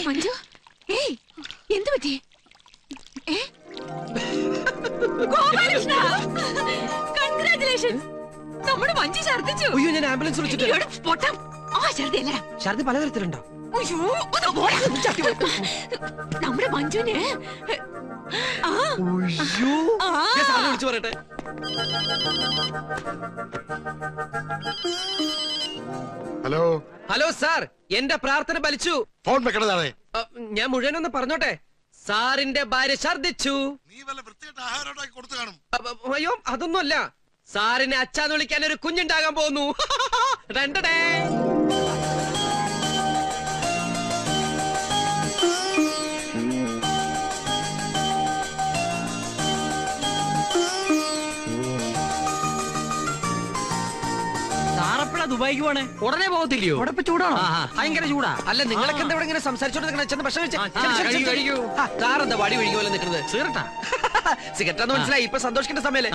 മഞ്ജു എന്ത് പറ്റി? നമ്മുടെ മഞ്ജു ഛർദിച്ചു. അയ്യോ, ഞാൻ ആംബുലൻസ് വിളിച്ചിട്ട്. ഛർദി പലതരത്തിലുണ്ടോ? നമ്മുടെ മഞ്ജുവിന് വിളിച്ചു പറയട്ടെ. ഹലോ ഹലോ സാർ, എന്റെ പ്രാർത്ഥന ഫലിച്ചു. ഫോൺ വെക്കണതാണ്. ഞാൻ മുഴുവനൊന്ന് പറഞ്ഞോട്ടെ. സാറിന്റെ ഭാര്യ ഛർദിച്ചു. നീ വല്ല വൃത്തിയായിട്ട് ആഹാരം ഉണ്ടാക്കി കൊടുത്തു കാണും. അയ്യോ, അതൊന്നുമല്ല. സാറിനെ അച്ഛാന്ന് വിളിക്കാൻ ഒരു കുഞ്ഞുണ്ടാകാൻ പോകുന്നു. രണ്ടടേ. ദുബായിക്ക് പോണേ? ഉടനെ പോകത്തില്ലയോ? അവിടെ ചൂടാണോ? ഭയങ്കര ചൂടാ. അല്ല, നിങ്ങളൊക്കെ എന്താ ഇവിടെ ഇങ്ങനെ സംസാരിച്ചോണ്ട് ഭക്ഷണം സാറെന്താ വടി ഒഴുകി പോലെ നിൽക്കുന്നത്? സിഗരറ്റാ? സിഗരറ്റാന്ന് മനസ്സിലായി. ഇപ്പൊ സന്തോഷിക്കേണ്ട സമയല്ലേ?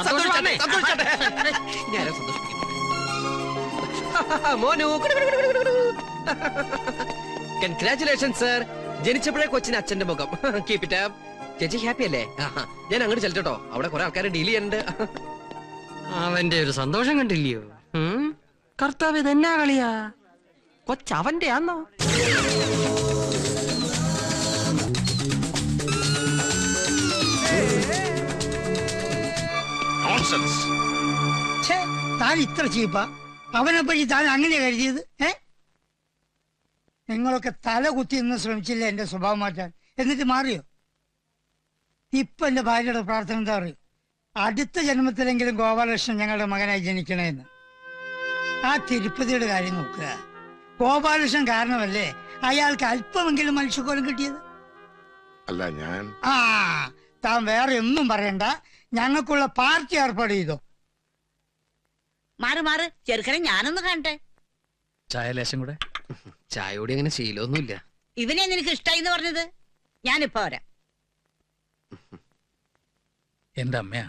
മോനു, കൺഗ്രാറ്റുലേഷൻ സർ. ജനിച്ചപ്പോഴേ കൊച്ചിന് അച്ഛന്റെ മുഖം. Keep it up. ചേച്ചി ഹാപ്പി അല്ലേ? ഞാൻ അങ്ങോട്ട് ചെല്ലട്ടോ, അവിടെ കുറെ ആൾക്കാരെ ഡീൽ ചെയ്യാനുണ്ട്. അവന്റെ ഒരു സന്തോഷം കണ്ടില്ലയോ? കർത്താവ് ഇതെന്നാ കളിയാ? കൊച്ചവന്റെ ആന്നോ? താൻ ഇത്ര ചീപ്പാ? അവനെപ്പറ്റി താൻ അങ്ങനെ കരുതിയത്? നിങ്ങളൊക്കെ തല കുത്തി നിന്ന് ശ്രമിച്ചില്ല എന്റെ സ്വഭാവം മാറ്റാൻ. എന്നിട്ട് മാറിയോ? ഇപ്പൊ എന്റെ ഭാര്യയുടെ പ്രാർത്ഥന എന്താ അറിയോ? അടുത്ത ജന്മത്തിലെങ്കിലും ഗോപാലകൃഷ്ണൻ ഞങ്ങളുടെ മകനായി ജനിക്കണേന്ന്. ആ തിരുപ്പതിയുടെ കാര്യം നോക്കുക. ഗോപാലകൃഷ്ണൻ കാരണമല്ലേ അയാൾക്ക് അല്പമെങ്കിലും മനുഷ്യക്കോലം കിട്ടിയത്? അല്ല, ഞാൻ താൻ വേറെ ഒന്നും പറയണ്ട. ഞങ്ങൾക്കുള്ള പാർട്ടി ഏർപ്പാട് ചെയ്തോ. മാറ് മാറ് ചെറുക്കനെ ഞാനൊന്ന് കാണട്ടെ. ചായ ലേശം കൂടെ. ചായയോടെ അങ്ങനെ ശീലമൊന്നുമില്ല. ഇവനെ നിനക്ക് ഇഷ്ടായി എന്ന് പറഞ്ഞത്? ഞാനിപ്പോ വരാം. എന്റെ അമ്മയാ.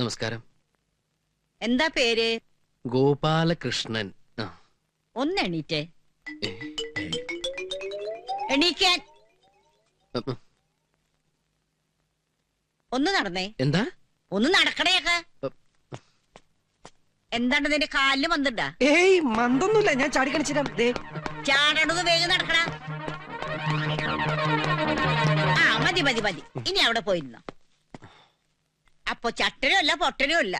നമസ്കാരം. എന്താ പേര്? ഗോപാലകൃഷ്ണൻ. ഒന്ന് എണീറ്റേ. എണീക്കാൻ. ഒന്ന് നടന്നേ. എന്താ? ഒന്ന് നടക്കണേയൊക്കെ. എന്താണ് നിന്റെ കാലിന് മന്തുണ്ടാ? ഏയ്, മന്തൊന്നുമില്ല. ഞാൻ ചാടി കാണിച്ചിരാം. ചാടണത് വേഗം നടക്കണ. മതി മതി മതി. ഇനി അവിടെ പോയിരുന്നോ. അപ്പൊ ചട്ടനും അല്ല പൊട്ടനും അല്ല.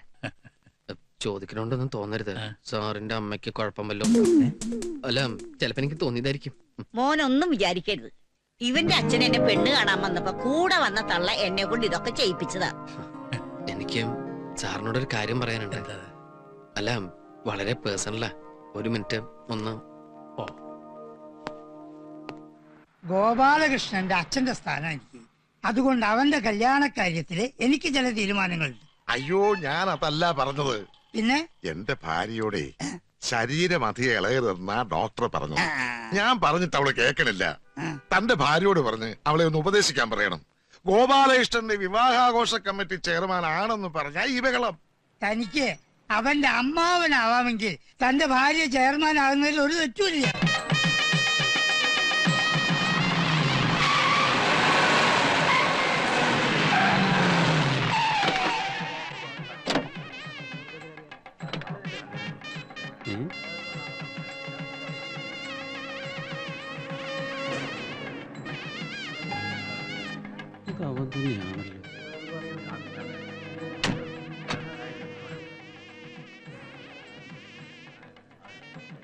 ചോദിക്കണോണ്ടൊന്നും തോന്നരുത്. സാറിന്റെ അമ്മയ്ക്ക് കുഴപ്പമല്ലോ. അല്ല, ചിലപ്പോ എനിക്ക് തോന്നിയതായിരിക്കും. മോനൊന്നും വിചാരിക്കരുത്. ഇവന്റെ അച്ഛൻ എന്നെ പെണ്ണ് കാണാൻ വന്നപ്പോ കൂടെ വന്ന തള്ള എന്നെ കൊണ്ട് ഇതൊക്കെ ചെയ്യിപ്പിച്ചതാ. എനിക്ക് സാറിനോടൊരു കാര്യം പറയാനുണ്ട്. അല്ല, വളരെ പേഴ്സണലാ. ഒരു മിനിറ്റ് ഒന്ന്. ഗോപാലകൃഷ്ണന്റെ അച്ഛന്റെ സ്ഥാനം എനിക്ക്. അതുകൊണ്ട് അവന്റെ കല്യാണ കാര്യത്തില് എനിക്ക് ചില തീരുമാനങ്ങളുണ്ട്. അയ്യോ, ഞാൻ അതല്ല പറഞ്ഞത്. പിന്നെ എന്റെ ഭാര്യയോടെ ശരീരം അധികം ഇളയതെന്നാ ഡോക്ടർ പറഞ്ഞു. ഞാൻ പറഞ്ഞിട്ട് അവള് കേൾക്കണില്ല. തന്റെ ഭാര്യയോട് പറഞ്ഞ് അവളെ ഒന്ന് ഉപദേശിക്കാൻ പറയണം. ഗോപാലകൃഷ്ണന്റെ വിവാഹാഘോഷ കമ്മിറ്റി ചെയർമാൻ ആണെന്ന് പറഞ്ഞ ഈ ബഹളം. തനിക്ക് അവന്റെ അമ്മാവനാവാമെങ്കിൽ തന്റെ ഭാര്യ ചെയർമാൻ ആകുന്നതിൽ ഒരു തെറ്റുമില്ല.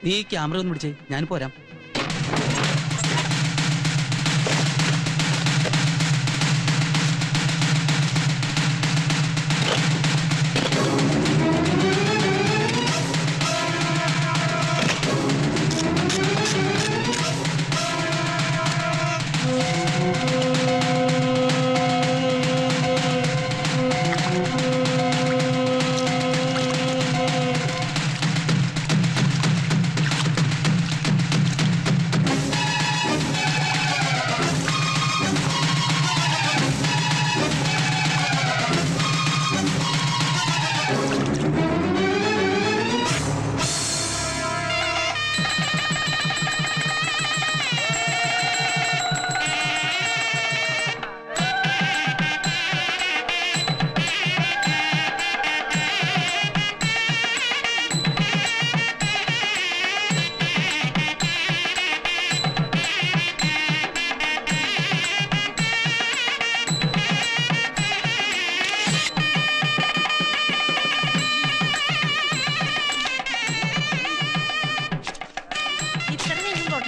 നീ ക്യാമറ ഒന്ന് പിടിച്ചേ, ഞാൻ പോരാം.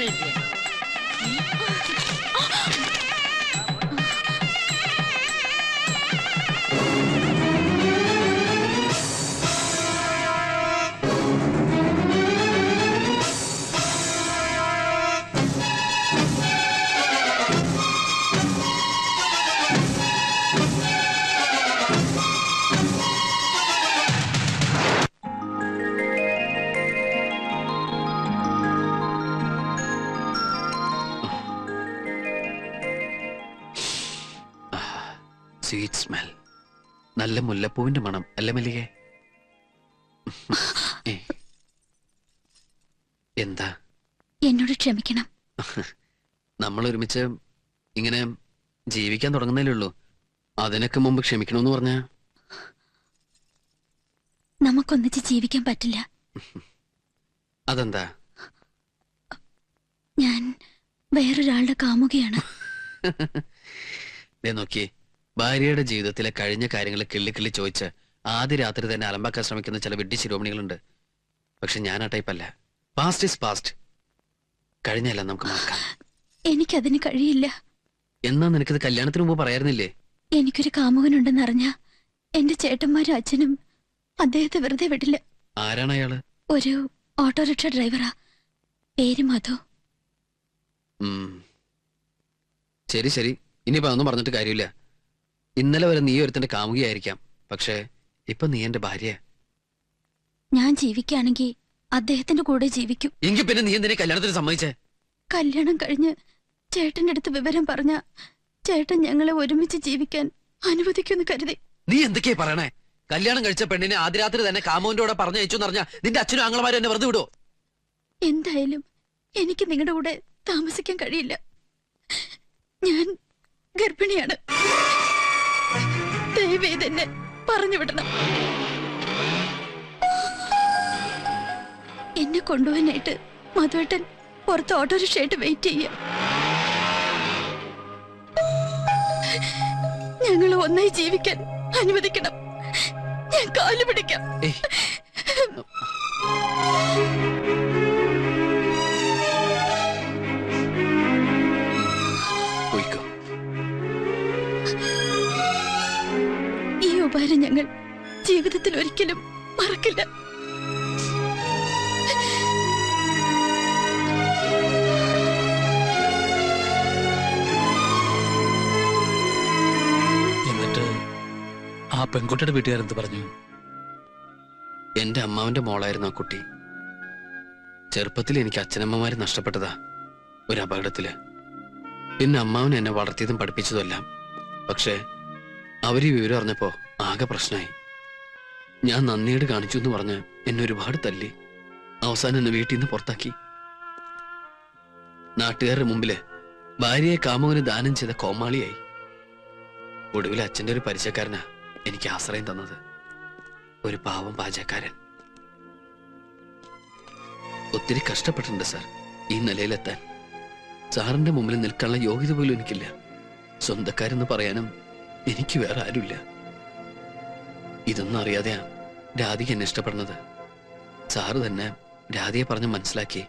ലെറ്റർ കിട്ടിയത്. Sweet smell. നല്ല മുല്ലപ്പൂവിന്റെ മണം അല്ലേ മല്ലികേ? എന്താ? എന്നോട് ക്ഷമിക്കണം. നമ്മൾ ഒരുമിച്ച് ഇങ്ങനെ ജീവിക്കാൻ തുടങ്ങുന്നല്ലേ ഉള്ളൂ. അതിനൊക്കെ മുമ്പ് ക്ഷമിക്കണമെന്ന് പറഞ്ഞ നമുക്കൊന്നിച്ച് ജീവിക്കാൻ പറ്റില്ല. അതെന്താ? ഞാൻ വേറൊരാളുടെ കാമുകയാണ്. നോക്കിയേ, ഭാര്യയുടെ ജീവിതത്തിലെ കഴിഞ്ഞ കാര്യങ്ങൾ കിള്ളി ചോദിച്ച് ആദ്യ രാത്രി തന്നെ അലമ്പാക്കാൻ ശ്രമിക്കുന്ന ചില വിഡ്ഢി ശിരോമണികളുണ്ട്. പക്ഷെ ഞാൻ ആ ടൈപ്പല്ല. Past is past. കഴിഞ്ഞല്ല നമുക്ക് മറക്കാം. എനിക്കതിന് കഴിയില്ല. എന്നാ നിനക്കിത് കല്യാണത്തിന് മുമ്പ് പറയാറുന്നില്ലേ? എനിക്കൊരു കാമുകനുണ്ടെന്നറിഞ്ഞ എന്റെ ചേട്ടന്മാരും അച്ഛനും അദ്ദേഹത്തെ വെറുതെ വിടില്ല. ആരാണ് അയാള്? ഒരു ഓട്ടോറിക്ഷ ഡ്രൈവറാ. പേര് മധു. ശരി ശരി, ഇനിയിപ്പോ അതൊന്നും പറഞ്ഞിട്ട് കാര്യമില്ല. ഇന്നലെ വരെ നീ ഒരുത്തന്റെ കാമുകിയായിരിക്കാം, പക്ഷെ ഇപ്പൊ നീ എന്റെ ഭാര്യ. ഞാൻ ജീവിക്കുകയാണെങ്കിൽ അദ്ദേഹത്തിന്റെ കൂടെ ജീവിക്കും. എങ്കിൽ പിന്നെ നീ എന്തിനെ കല്യാണത്തിന് സമ്മതിച്ചേ? കല്യാണം കഴിഞ്ഞ് ചേട്ടന്റെ അടുത്ത് വിവരം പറഞ്ഞ ചേട്ടൻ ഞങ്ങളെ ഒരുമിച്ച് ജീവിക്കാൻ അനുവദിക്കുമെന്ന് കരുതി. നീ എന്തൊക്കെയാ പറയണേ? കല്യാണം കഴിച്ച പെണ്ണിനെ ആദ്യ രാത്രി തന്നെ കാമുവിന്റെ കൂടെ പറഞ്ഞയച്ചു പറഞ്ഞാ നിന്റെ അച്ഛനും ആങ്ങളമാരും എന്നെ വെറുതെ വിടുവോ? എന്തായാലും എനിക്ക് നിങ്ങളുടെ കൂടെ താമസിക്കാൻ കഴിയില്ല. ഞാൻ ഗർഭിണിയാണ്. ദയവേത് എന്നെ പറഞ്ഞു വിടണം. എന്നെ കൊണ്ടുപോകാനായിട്ട് മധുവേട്ടൻ പുറത്ത് ഓട്ടോറിക്ഷയായിട്ട് വെയിറ്റ് ചെയ്യ. ഞങ്ങൾ ഒന്നായി ജീവിക്കാൻ അനുവദിക്കണം. ഞാൻ കാല് പിടിക്കാം. ഈ ഉപകാരം ഞങ്ങൾ ജീവിതത്തിൽ ഒരിക്കലും മറക്കില്ല. എന്നിട്ട് ആ പെൺകുട്ടിയുടെ വീട്ടുകാരെന്ത് പറഞ്ഞു? എന്റെ അമ്മാവന്റെ മോളായിരുന്നു ആ കുട്ടി. ചെറുപ്പത്തിൽ എനിക്ക് അച്ഛനമ്മമാര് നഷ്ടപ്പെട്ടതാ ഒരു അപകടത്തില്. പിന്നെ അമ്മാവൻ എന്നെ വളർത്തിയതും പഠിപ്പിച്ചതുമെല്ലാം. പക്ഷെ അവര് ഈ വിവരം അറിഞ്ഞപ്പോ ആകെ പ്രശ്നമായി. ഞാൻ നന്ദിയോട് കാണിച്ചു എന്ന് പറഞ്ഞ് എന്നെ ഒരുപാട് തല്ലി. അവസാനം എന്നെ വീട്ടിൽ നിന്ന് പുറത്താക്കി. നാട്ടുകാരുടെ മുമ്പില് ഭാര്യയെ കാമുകന് ദാനം ചെയ്ത കോമാളിയായി. ഒടുവിൽ അച്ഛന്റെ ഒരു പരിചയക്കാരനാ എനിക്ക് ആശ്രയം തന്നത്. ഒരു പാവം പാചകക്കാരൻ. ഒത്തിരി കഷ്ടപ്പെട്ടിട്ടുണ്ട് സാർ ഈ നിലയിലെത്താൻ. സാറിന്റെ മുമ്പിൽ നിൽക്കാനുള്ള യോഗ്യത പോലും എനിക്കില്ല. സ്വന്തക്കാരെന്ന് പറയാനും എനിക്ക് വേറെ ആരുമില്ല. ഇതൊന്നും അറിയാതെയാ രാധിക എന്നെ ഇഷ്ടപ്പെടുന്നത്. സാറ് തന്നെ രാധിയെ പറഞ്ഞ് മനസ്സിലാക്കി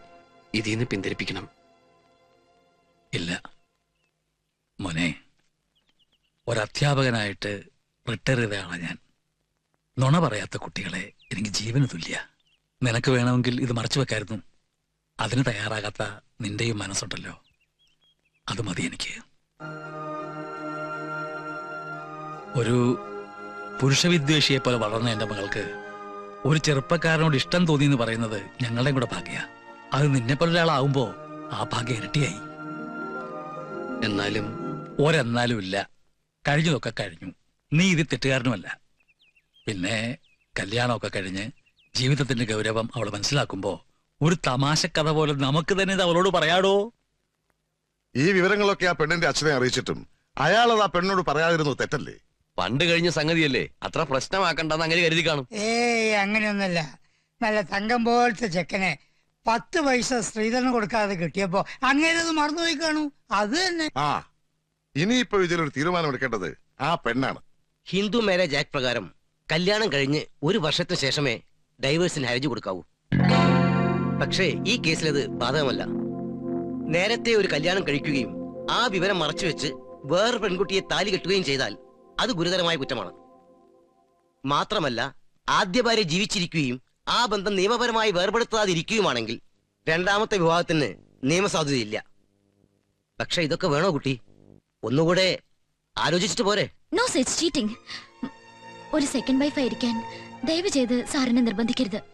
ഇതിന്ന് പിന്തിരിപ്പിക്കണം. ഇല്ല മോനെ, ഒരധ്യാപകനായിട്ട് റിട്ടയർ ചെയ്തയാളാ ഞാൻ. നുണ പറയാത്ത കുട്ടികളെ എനിക്ക് ജീവന് തുല്യ. നിനക്ക് വേണമെങ്കിൽ ഇത് മറച്ചു വെക്കായിരുന്നു. അതിന് തയ്യാറാകാത്ത നിന്റെയും മനസ്സുണ്ടല്ലോ, അത് മതി എനിക്ക്. ഒരു പുരുഷവിദ്വേഷിയെ പോലെ വളർന്ന എന്റെ മകൾക്ക് ഒരു ചെറുപ്പക്കാരനോട് ഇഷ്ടം തോന്നി എന്ന് പറയുന്നത് ഞങ്ങളുടെയും കൂടെ ഭാഗ്യ. അത് നിന്നെപ്പോലെ ഒരാളാവുമ്പോ ആ ഭാഗ്യം ഇരട്ടിയായി. എന്നാലും ഒരെന്നാലും ഇല്ല. കഴിഞ്ഞതൊക്കെ കഴിഞ്ഞു. നീ ഇത് തെറ്റുകാരനുമല്ല. പിന്നെ കല്യാണമൊക്കെ കഴിഞ്ഞ് ജീവിതത്തിന്റെ ഗൗരവം അവൾ മനസ്സിലാക്കുമ്പോ ഒരു തമാശ കഥ പോലെ നമുക്ക് തന്നെ ഇത് അവളോട് പറയാടോ. ഈ വിവരങ്ങളൊക്കെ ആ പെണ്ണിന്റെ അച്ഛനെ അറിയിച്ചിട്ടും അയാളത് ആ പെണ്ണിനോട് പറയാതിരുന്നു തെറ്റല്ലേ? പണ്ട് കഴിഞ്ഞ സംഗതിയല്ലേ, അത്ര പ്രശ്നമാക്കണ്ടെന്ന് അങ്ങനെ കരുതി കാണും. അങ്ങനെയൊന്നല്ല. നല്ല തങ്കം പോലത്തെ ചെക്കനെ 10 പൈസ സ്ത്രീധനം കൊടുക്കാതെ കിട്ടിയപ്പോ അങ്ങേരത് മറന്നുപോയി കാണൂ. അത് തന്നെ. ആ ഇനിയിപ്പോ ഇതിലൊരു തീരുമാനം എടുക്കേണ്ടത് ആ പെണ്ണാണ്. ഹിന്ദു മാരേജ് ആക്ട് പ്രകാരം കല്യാണം കഴിഞ്ഞ് 1 വർഷത്തിന് ശേഷമേ ഡൈവേഴ്സിന് ഹർജി കൊടുക്കാവൂ. പക്ഷേ ഈ കേസിലത് ബാധകമല്ല. നേരത്തെ ഒരു കല്യാണം കഴിക്കുകയും ആ വിവരം മറച്ചുവെച്ച് വേറെ പെൺകുട്ടിയെ താലി കെട്ടുകയും ചെയ്താൽ അത് ഗുരുതരമായ കുറ്റമാണ്. മാത്രമല്ല, ആദ്യ ഭാര്യ ജീവിച്ചിരിക്കുകയും ആ ബന്ധം നിയമപരമായി വേർപെടുത്താതിരിക്കുകയുമാണെങ്കിൽ രണ്ടാമത്തെ വിവാഹത്തിന് നിയമസാധുതയില്ല. പക്ഷെ ഇതൊക്കെ വേണോ കുട്ടി? ഒന്നുകൂടെ ആലോചിച്ചിട്ട് പോരെ? No such cheating. ഒരു സെക്കൻഡ് വൈഫ് ആയിരിക്കാൻ ദയവ് ചെയ്ത് സാറിനെ നിർബന്ധിക്കരുത്.